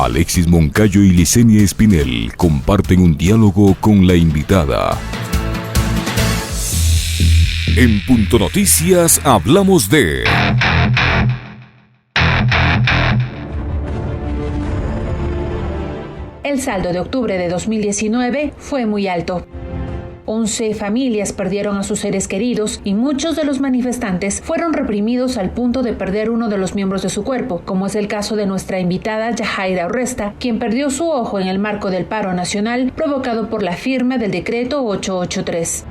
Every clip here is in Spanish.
Alexis Moncayo y Licenia Espinel comparten un diálogo con la invitada. En Punto Noticias hablamos de... El saldo de octubre de 2019 fue muy alto. 11 familias perdieron a sus seres queridos y muchos de los manifestantes fueron reprimidos al punto de perder uno de los miembros de su cuerpo, como es el caso de nuestra invitada Yajaira Urresta, quien perdió su ojo en el marco del paro nacional provocado por la firma del decreto 883.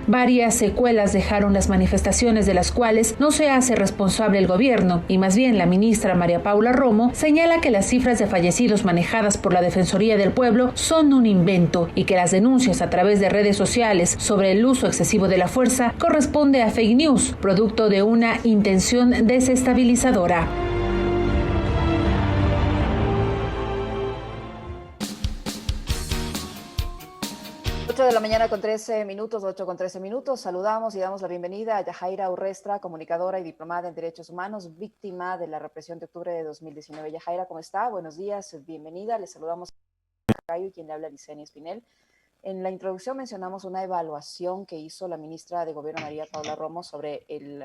Varias secuelas dejaron las manifestaciones de las cuales no se hace responsable el gobierno y más bien la ministra María Paula Romo señala que las cifras de fallecidos manejadas por la Defensoría del Pueblo son un invento y que las denuncias a través de redes sociales sobre el uso excesivo de la fuerza corresponde a fake news, producto de una intención desestabilizadora. 8 de la mañana con 13 minutos, 8 con 13 minutos. Saludamos y damos la bienvenida a Yajaira Urresta, comunicadora y diplomada en Derechos Humanos, víctima de la represión de octubre de 2019. Yajaira, ¿cómo está? Buenos días, bienvenida. Les saludamos a Cayo y quien le habla, Licenia Espinel. En la introducción mencionamos una evaluación que hizo la ministra de Gobierno, María Paula Romo, sobre el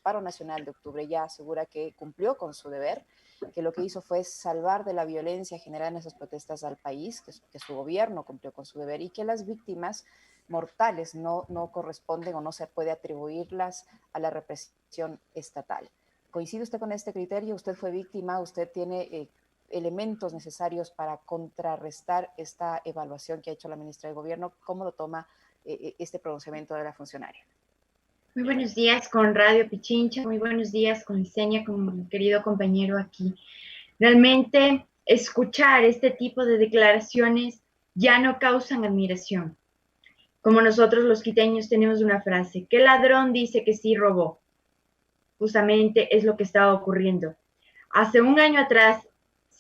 paro nacional de octubre. Ella asegura que cumplió con su deber, que lo que hizo fue salvar de la violencia generada en esas protestas al país, que su gobierno cumplió con su deber y que las víctimas mortales no corresponden o no se puede atribuirlas a la represión estatal. ¿Coincide usted con este criterio? ¿Usted fue víctima? ¿Usted tiene elementos necesarios para contrarrestar esta evaluación que ha hecho la ministra de Gobierno? ¿Cómo lo toma este pronunciamiento de la funcionaria? Muy buenos días con Radio Pichincha, muy buenos días con Licenia, con mi querido compañero aquí. Realmente escuchar este tipo de declaraciones ya no causan admiración. Como nosotros los quiteños tenemos una frase, ¿qué ladrón dice que sí robó? Justamente es lo que estaba ocurriendo. Hace un año atrás,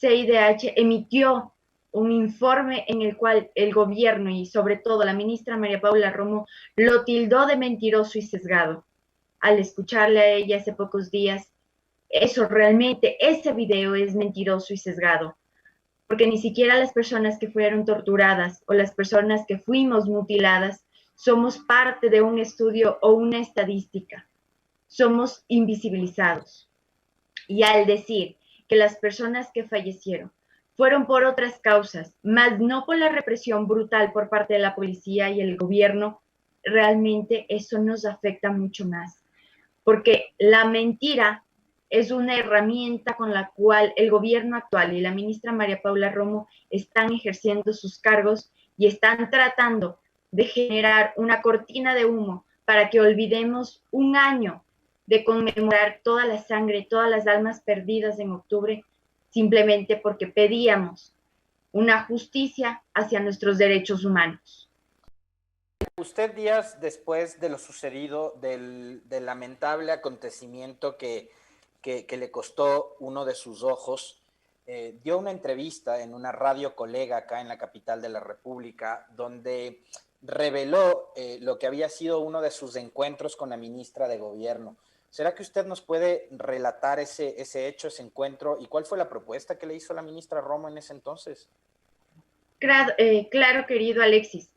CIDH emitió un informe en el cual el gobierno y sobre todo la ministra María Paula Romo lo tildó de mentiroso y sesgado. Al escucharle a ella hace pocos días, ese video es mentiroso y sesgado, porque ni siquiera las personas que fueron torturadas o las personas que fuimos mutiladas somos parte de un estudio o una estadística. Somos invisibilizados. Y al decir que las personas que fallecieron fueron por otras causas, más no por la represión brutal por parte de la policía y el gobierno, realmente eso nos afecta mucho más. Porque la mentira es una herramienta con la cual el gobierno actual y la ministra María Paula Romo están ejerciendo sus cargos y están tratando de generar una cortina de humo para que olvidemos un año de conmemorar toda la sangre, todas las almas perdidas en octubre, simplemente porque pedíamos una justicia hacia nuestros derechos humanos. Usted, días después de lo sucedido, del lamentable acontecimiento que le costó uno de sus ojos, dio una entrevista en una radio colega acá en la capital de la República, donde reveló lo que había sido uno de sus encuentros con la ministra de Gobierno. ¿Será que usted nos puede relatar ese hecho, ese encuentro, y cuál fue la propuesta que le hizo la ministra Romo en ese entonces? Claro, querido Alexis.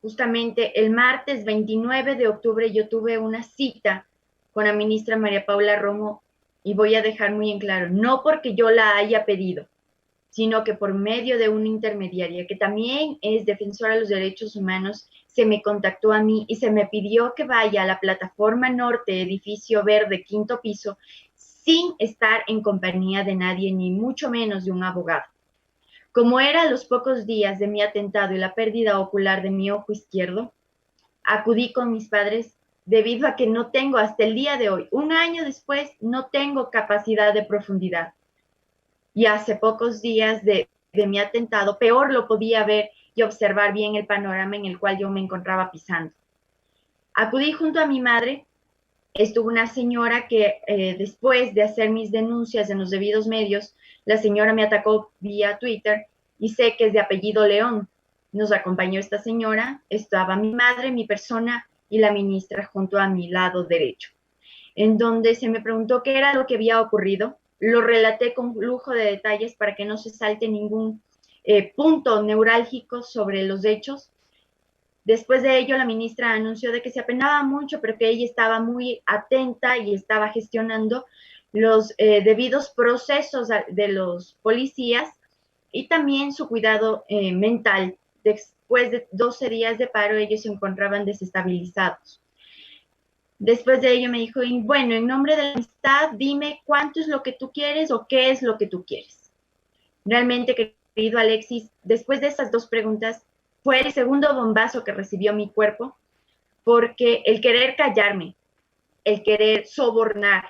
Justamente el martes 29 de octubre yo tuve una cita con la ministra María Paula Romo y voy a dejar muy en claro, no porque yo la haya pedido, sino que por medio de una intermediaria que también es defensora de los derechos humanos, se me contactó a mí y se me pidió que vaya a la plataforma norte, edificio verde, 5º piso, sin estar en compañía de nadie, ni mucho menos de un abogado. Como era a los pocos días de mi atentado y la pérdida ocular de mi ojo izquierdo, acudí con mis padres debido a que no tengo hasta el día de hoy, un año después, no tengo capacidad de profundidad. Y hace pocos días de mi atentado, peor lo podía ver y observar bien el panorama en el cual yo me encontraba pisando. Acudí junto a mi madre. Estuvo una señora que después de hacer mis denuncias en los debidos medios, la señora me atacó vía Twitter y sé que es de apellido León. Nos acompañó esta señora, estaba mi madre, mi persona y la ministra junto a mi lado derecho, en donde se me preguntó qué era lo que había ocurrido. lo relaté con lujo de detalles para que no se salte ningún punto neurálgico sobre los hechos. Después de ello, la ministra anunció de que se apenaba mucho, pero que ella estaba muy atenta y estaba gestionando los debidos procesos de los policías y también su cuidado mental. Después de 12 días de paro, ellos se encontraban desestabilizados. Después de ello me dijo, y bueno, en nombre de la amistad, dime cuánto es lo que tú quieres o qué es lo que tú quieres. Realmente, querido Alexis, después de esas dos preguntas, fue el segundo bombazo que recibió mi cuerpo, porque el querer callarme, el querer sobornar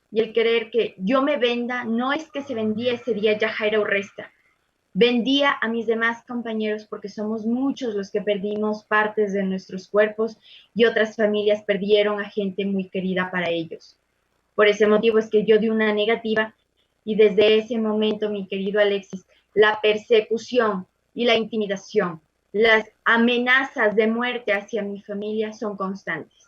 y el querer que yo me venda, no es que se vendía ese día Yajaira Urresta, vendía a mis demás compañeros porque somos muchos los que perdimos partes de nuestros cuerpos y otras familias perdieron a gente muy querida para ellos. Por ese motivo es que yo di una negativa y desde ese momento, mi querido Alexis, la persecución y la intimidación, las amenazas de muerte hacia mi familia son constantes.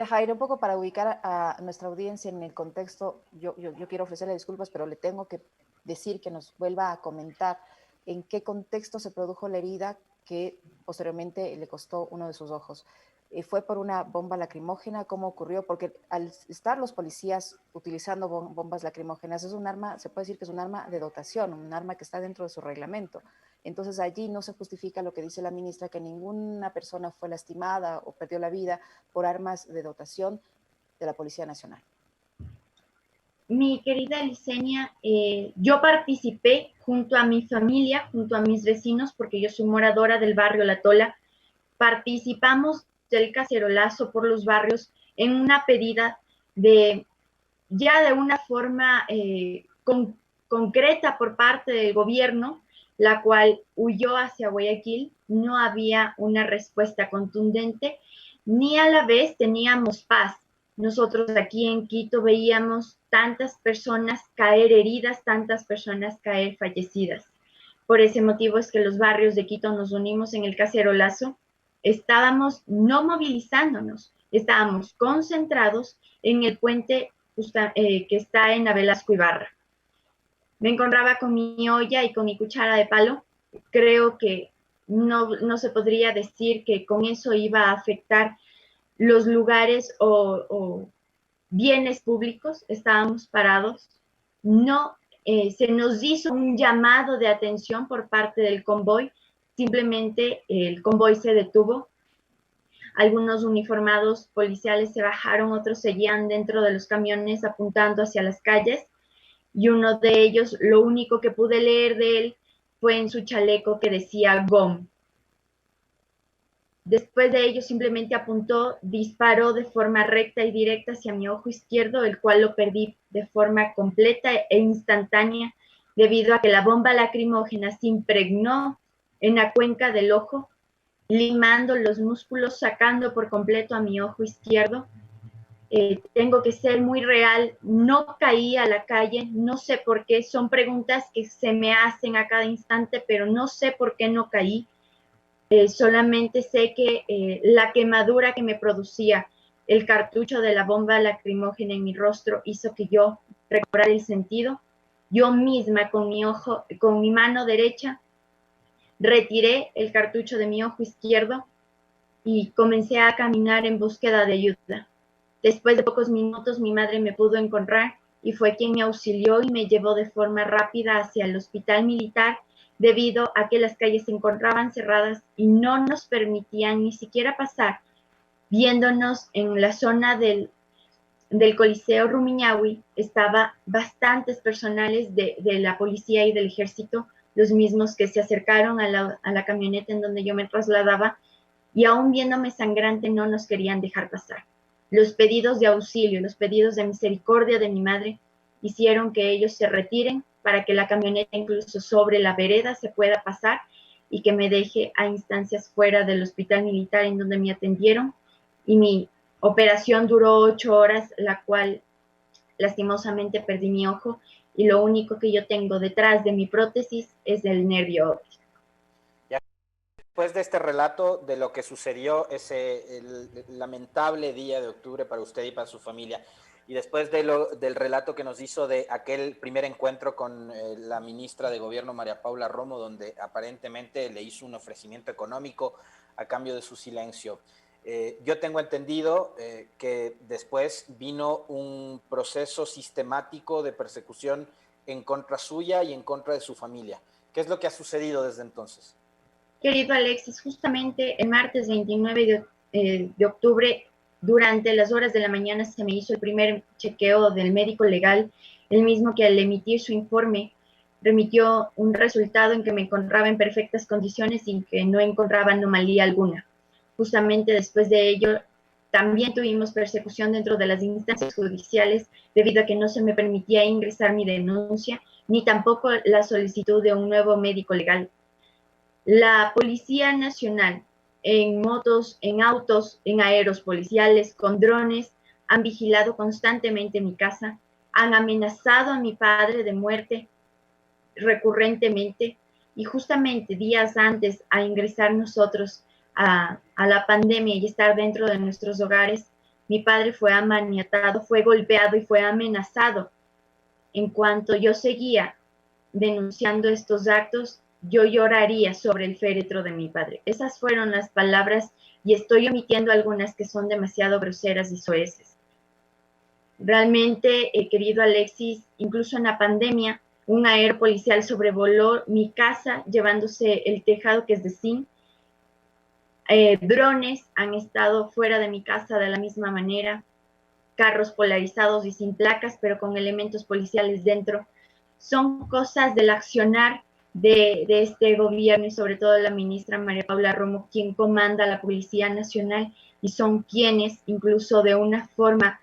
Jair, un poco para ubicar a nuestra audiencia en el contexto, yo quiero ofrecerle disculpas, pero le tengo que decir que nos vuelva a comentar en qué contexto se produjo la herida que posteriormente le costó uno de sus ojos. ¿Fue por una bomba lacrimógena? ¿Cómo ocurrió? Porque al estar los policías utilizando bombas lacrimógenas, es un arma, se puede decir que es un arma de dotación, un arma que está dentro de su reglamento. Entonces allí no se justifica lo que dice la ministra, que ninguna persona fue lastimada o perdió la vida por armas de dotación de la Policía Nacional. Mi querida Licenia, yo participé junto a mi familia, junto a mis vecinos, porque yo soy moradora del barrio La Tola, participamos del cacerolazo por los barrios en una pedida ya de una forma concreta por parte del gobierno, la cual huyó hacia Guayaquil. No había una respuesta contundente, ni a la vez teníamos paz. Nosotros aquí en Quito veíamos tantas personas caer heridas, tantas personas caer fallecidas. Por ese motivo es que los barrios de Quito nos unimos en el cacerolazo. Estábamos no movilizándonos, estábamos concentrados en el puente que está en la Velasco Ibarra. Me encontraba con mi olla y con mi cuchara de palo. Creo que no se podría decir que con eso iba a afectar los lugares o bienes públicos. Estábamos parados. No se nos hizo un llamado de atención por parte del convoy. Simplemente el convoy se detuvo. Algunos uniformados policiales se bajaron, otros seguían dentro de los camiones apuntando hacia las calles. Y uno de ellos, lo único que pude leer de él fue en su chaleco que decía GOM. Después de ello simplemente apuntó, disparó de forma recta y directa hacia mi ojo izquierdo, el cual lo perdí de forma completa e instantánea debido a que la bomba lacrimógena se impregnó en la cuenca del ojo, limando los músculos, sacando por completo a mi ojo izquierdo. Tengo que ser muy real, no caí a la calle, no sé por qué, son preguntas que se me hacen a cada instante, pero no sé por qué no caí. Solamente sé que la quemadura que me producía el cartucho de la bomba lacrimógena en mi rostro hizo que yo recobrara el sentido. Yo misma con mi mano derecha retiré el cartucho de mi ojo izquierdo y comencé a caminar en búsqueda de ayuda. Después de pocos minutos mi madre me pudo encontrar y fue quien me auxilió y me llevó de forma rápida hacia el hospital militar debido a que las calles se encontraban cerradas y no nos permitían ni siquiera pasar. Viéndonos en la zona del Coliseo Rumiñahui, estaba bastantes personales de la policía y del ejército, los mismos que se acercaron a la camioneta en donde yo me trasladaba y aún viéndome sangrante no nos querían dejar pasar. Los pedidos de auxilio, los pedidos de misericordia de mi madre hicieron que ellos se retiren para que la camioneta incluso sobre la vereda se pueda pasar y que me deje a instancias fuera del hospital militar en donde me atendieron. Y mi operación duró 8 horas, la cual lastimosamente perdí mi ojo y lo único que yo tengo detrás de mi prótesis es el nervio óptico. Después de este relato de lo que sucedió el lamentable día de octubre para usted y para su familia, y después del relato que nos hizo de aquel primer encuentro con la ministra de Gobierno, María Paula Romo, donde aparentemente le hizo un ofrecimiento económico a cambio de su silencio. Yo tengo entendido que después vino un proceso sistemático de persecución en contra suya y en contra de su familia. ¿Qué es lo que ha sucedido desde entonces? Querido Alexis, justamente el martes 29 de octubre, durante las horas de la mañana, se me hizo el primer chequeo del médico legal, el mismo que al emitir su informe remitió un resultado en que me encontraba en perfectas condiciones y que no encontraba anomalía alguna. Justamente después de ello, también tuvimos persecución dentro de las instancias judiciales debido a que no se me permitía ingresar mi denuncia ni tampoco la solicitud de un nuevo médico legal. La Policía Nacional, en motos, en autos, en aeros policiales, con drones, han vigilado constantemente mi casa, han amenazado a mi padre de muerte recurrentemente y justamente días antes a ingresar nosotros a la pandemia y estar dentro de nuestros hogares, mi padre fue amaniatado, fue golpeado y fue amenazado. En cuanto yo seguía denunciando estos actos, yo lloraría sobre el féretro de mi padre. Esas fueron las palabras y estoy omitiendo algunas que son demasiado groseras y soeces. Realmente, querido Alexis, incluso en la pandemia, un aero policial sobrevoló mi casa llevándose el tejado que es de zinc. Drones han estado fuera de mi casa de la misma manera, carros polarizados y sin placas, pero con elementos policiales dentro. Son cosas del accionar de este gobierno y sobre todo de la ministra María Paula Romo, quien comanda la Policía Nacional, y son quienes, incluso de una forma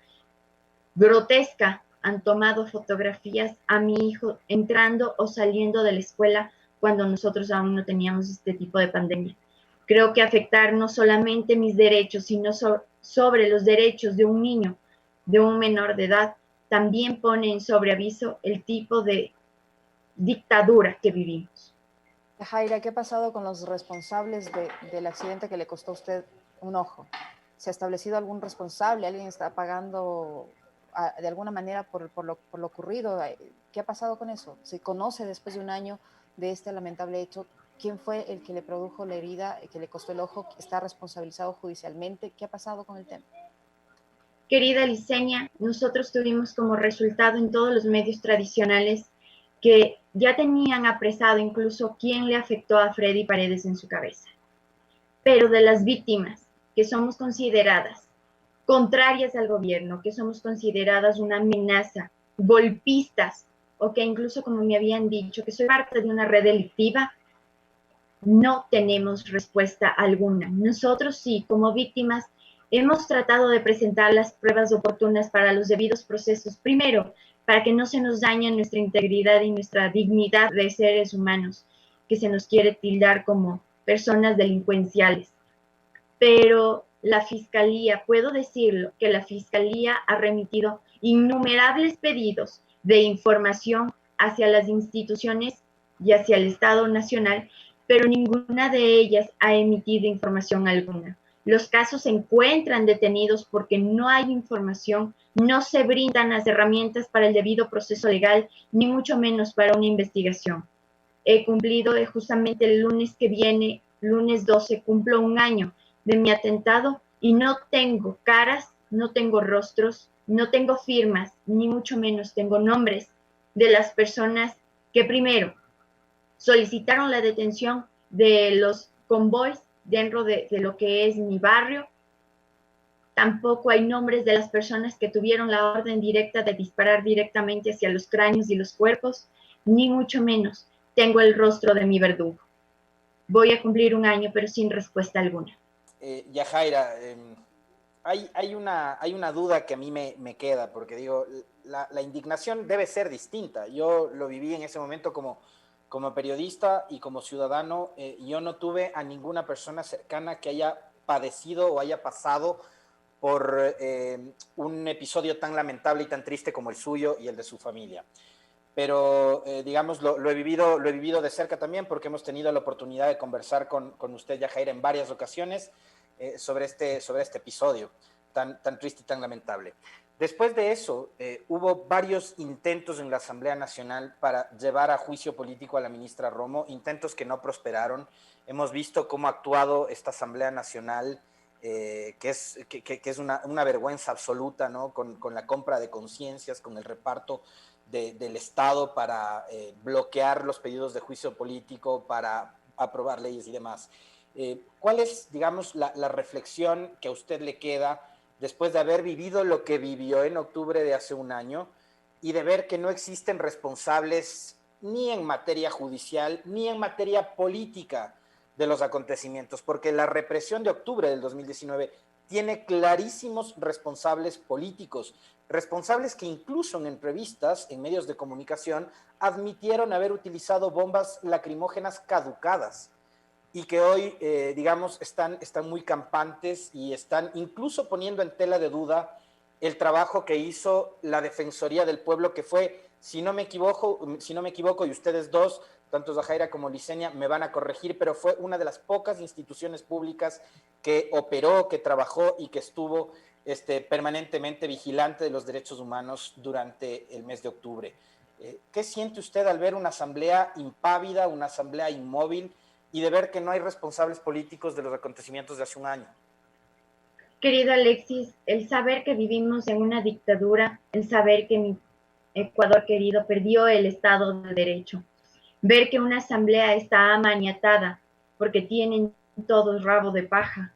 grotesca, han tomado fotografías a mi hijo entrando o saliendo de la escuela cuando nosotros aún no teníamos este tipo de pandemia. Creo que afectar no solamente mis derechos, sino sobre los derechos de un niño, de un menor de edad, también pone en sobreaviso el tipo de dictadura que vivimos. Yajaira, ¿qué ha pasado con los responsables del accidente que le costó a usted un ojo? ¿Se ha establecido algún responsable? ¿Alguien está pagando de alguna manera por lo ocurrido? ¿Qué ha pasado con eso? ¿Se conoce después de un año de este lamentable hecho quién fue el que le produjo la herida, que le costó el ojo? ¿Está responsabilizado judicialmente? ¿Qué ha pasado con el tema? Querida Liceña, nosotros tuvimos como resultado en todos los medios tradicionales que ya tenían apresado incluso quién le afectó a Freddy Paredes en su cabeza. Pero de las víctimas que somos consideradas contrarias al gobierno, que somos consideradas una amenaza, golpistas, o que incluso, como me habían dicho, que soy parte de una red delictiva, no tenemos respuesta alguna. Nosotros sí, como víctimas, hemos tratado de presentar las pruebas oportunas para los debidos procesos. Primero, para que no se nos dañe nuestra integridad y nuestra dignidad de seres humanos, que se nos quiere tildar como personas delincuenciales. Pero la Fiscalía, puedo decirlo, que la Fiscalía ha remitido innumerables pedidos de información hacia las instituciones y hacia el Estado Nacional, pero ninguna de ellas ha emitido información alguna. Los casos se encuentran detenidos porque no hay información, no se brindan las herramientas para el debido proceso legal, ni mucho menos para una investigación. He cumplido justamente el lunes que viene, lunes 12, cumplo un año de mi atentado y no tengo caras, no tengo rostros, no tengo firmas, ni mucho menos tengo nombres de las personas que primero solicitaron la detención de los convoys dentro de lo que es mi barrio. Tampoco hay nombres de las personas que tuvieron la orden directa de disparar directamente hacia los cráneos y los cuerpos, ni mucho menos tengo el rostro de mi verdugo. Voy a cumplir un año, pero sin respuesta alguna. Yajaira, hay una duda que a mí me queda, porque digo, la indignación debe ser distinta. Yo lo viví en ese momento como periodista y como ciudadano. Yo no tuve a ninguna persona cercana que haya padecido o haya pasado por un episodio tan lamentable y tan triste como el suyo y el de su familia. Pero, digamos, lo he vivido de cerca también, porque hemos tenido la oportunidad de conversar con usted, Yajaira, en varias ocasiones sobre este episodio tan triste y tan lamentable. Después de eso, hubo varios intentos en la Asamblea Nacional para llevar a juicio político a la ministra Romo, intentos que no prosperaron. Hemos visto cómo ha actuado esta Asamblea Nacional, que es una vergüenza absoluta, ¿no? Con la compra de conciencias, con el reparto del Estado para bloquear los pedidos de juicio político, para aprobar leyes y demás. ¿Cuál es, digamos, la reflexión que a usted le queda después de haber vivido lo que vivió en octubre de hace un año y de ver que no existen responsables ni en materia judicial ni en materia política de los acontecimientos? Porque la represión de octubre del 2019 tiene clarísimos responsables políticos, responsables que incluso en entrevistas en medios de comunicación admitieron haber utilizado bombas lacrimógenas caducadas y que hoy, digamos, están muy campantes y están incluso poniendo en tela de duda el trabajo que hizo la Defensoría del Pueblo, que fue, si no me equivoco, y ustedes dos, tanto Yajaira como Licenia, me van a corregir, pero fue una de las pocas instituciones públicas que operó, que trabajó y que estuvo permanentemente vigilante de los derechos humanos durante el mes de octubre. ¿Qué siente usted al ver una asamblea impávida, una asamblea inmóvil, y de ver que no hay responsables políticos de los acontecimientos de hace un año? Querido Alexis, el saber que vivimos en una dictadura, el saber que mi Ecuador querido perdió el Estado de Derecho, ver que una asamblea está amaniatada porque tienen todos rabo de paja,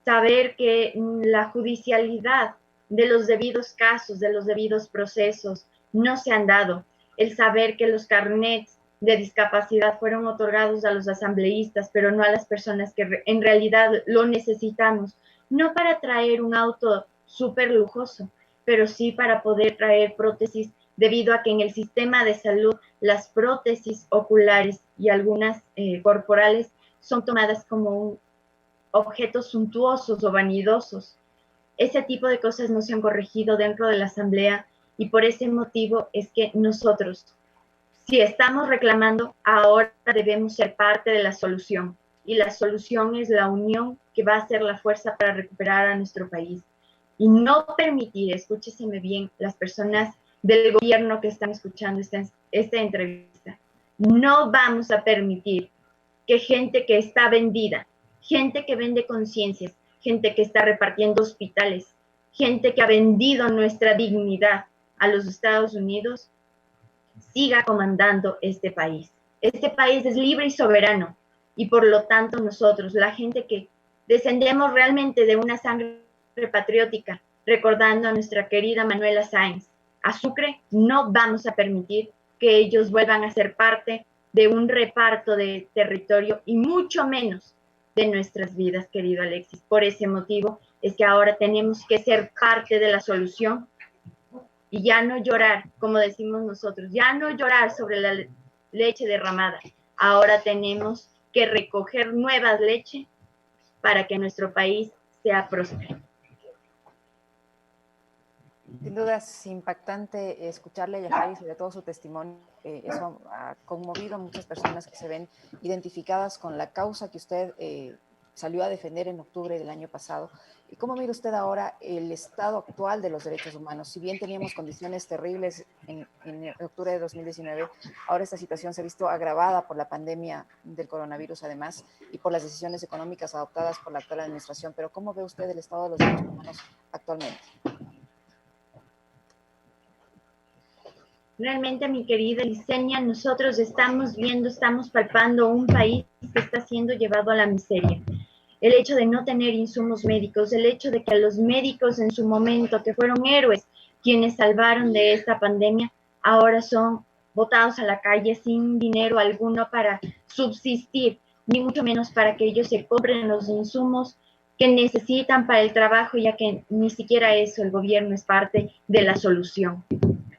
saber que la judicialidad de los debidos casos, de los debidos procesos no se han dado, el saber que los carnets de discapacidad fueron otorgados a los asambleístas, pero no a las personas que en realidad lo necesitamos, no para traer un auto súper lujoso, pero sí para poder traer prótesis, debido a que en el sistema de salud las prótesis oculares y algunas corporales son tomadas como objetos suntuosos o vanidosos. Ese tipo de cosas no se han corregido dentro de la asamblea y por ese motivo es que nosotros, si estamos reclamando, ahora debemos ser parte de la solución. Y la solución es la unión que va a ser la fuerza para recuperar a nuestro país. Y no permitir, escúcheseme bien, las personas del gobierno que están escuchando esta entrevista, no vamos a permitir que gente que está vendida, gente que vende conciencias, gente que está repartiendo hospitales, gente que ha vendido nuestra dignidad a los Estados Unidos, siga comandando este país. Este país es libre y soberano y por lo tanto nosotros, la gente que descendemos realmente de una sangre patriótica, recordando a nuestra querida Manuela Sáenz, a Sucre, no vamos a permitir que ellos vuelvan a ser parte de un reparto de territorio y mucho menos de nuestras vidas, querido Alexis. Por ese motivo es que ahora tenemos que ser parte de la solución y ya no llorar, como decimos nosotros, ya no llorar sobre la leche derramada. Ahora tenemos que recoger nueva leche para que nuestro país sea próspero. Sin duda es impactante escucharle a Yajaira y sobre todo su testimonio. Eso ha conmovido a muchas personas que se ven identificadas con la causa que usted salió a defender en octubre del año pasado. ¿Y cómo mira usted ahora el estado actual de los derechos humanos? Si bien teníamos condiciones terribles en octubre de 2019, ahora esta situación se ha visto agravada por la pandemia del coronavirus además y por las decisiones económicas adoptadas por la actual administración. Pero ¿cómo ve usted el estado de los derechos humanos actualmente? Realmente, mi querida Licenia, nosotros estamos palpando un país que está siendo llevado a la miseria. El hecho de no tener insumos médicos, el hecho de que a los médicos en su momento, que fueron héroes quienes salvaron de esta pandemia, ahora son botados a la calle sin dinero alguno para subsistir, ni mucho menos para que ellos se compren los insumos que necesitan para el trabajo, ya que ni siquiera eso el gobierno es parte de la solución.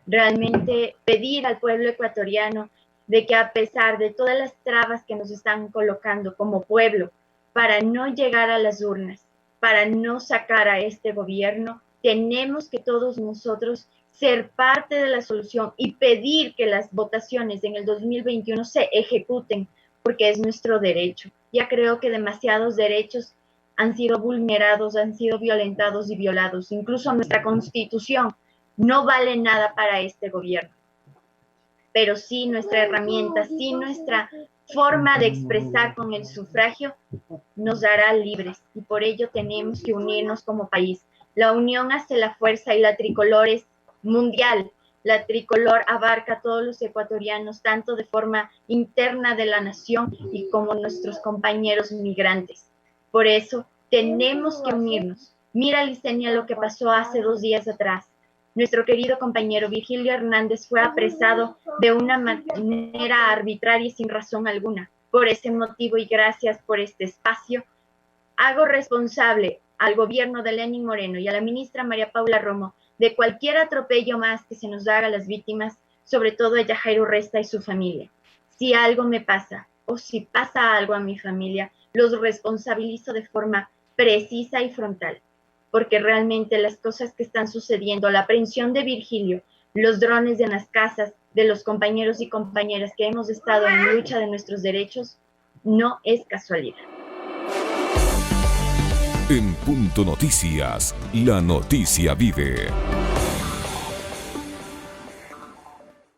Realmente pedir al pueblo ecuatoriano de que a pesar de todas las trabas que nos están colocando como pueblo para no llegar a las urnas, para no sacar a este gobierno, tenemos que todos nosotros ser parte de la solución y pedir que las votaciones en el 2021 se ejecuten, porque es nuestro derecho. Ya creo que demasiados derechos han sido vulnerados, han sido violentados y violados. Incluso nuestra Constitución no vale nada para este gobierno. Pero sí nuestra herramienta, sí nuestra forma de expresar con el sufragio nos hará libres, y por ello tenemos que unirnos como país. La unión hace la fuerza y la tricolor es mundial. La tricolor abarca a todos los ecuatorianos, tanto de forma interna de la nación y como nuestros compañeros migrantes. Por eso tenemos que unirnos. Mira, Licenia, lo que pasó hace 2 días atrás. Nuestro querido compañero Virgilio Hernández fue apresado de una manera arbitraria y sin razón alguna. Por ese motivo y gracias por este espacio, hago responsable al gobierno de Lenín Moreno y a la ministra María Paula Romo de cualquier atropello más que se nos haga a las víctimas, sobre todo a Yajaira Urresta y su familia. Si algo me pasa o si pasa algo a mi familia, los responsabilizo de forma precisa y frontal, porque realmente las cosas que están sucediendo, la aprehensión de Virgilio, los drones en las casas de los compañeros y compañeras que hemos estado en lucha de nuestros derechos, no es casualidad. En Punto Noticias, la noticia vive.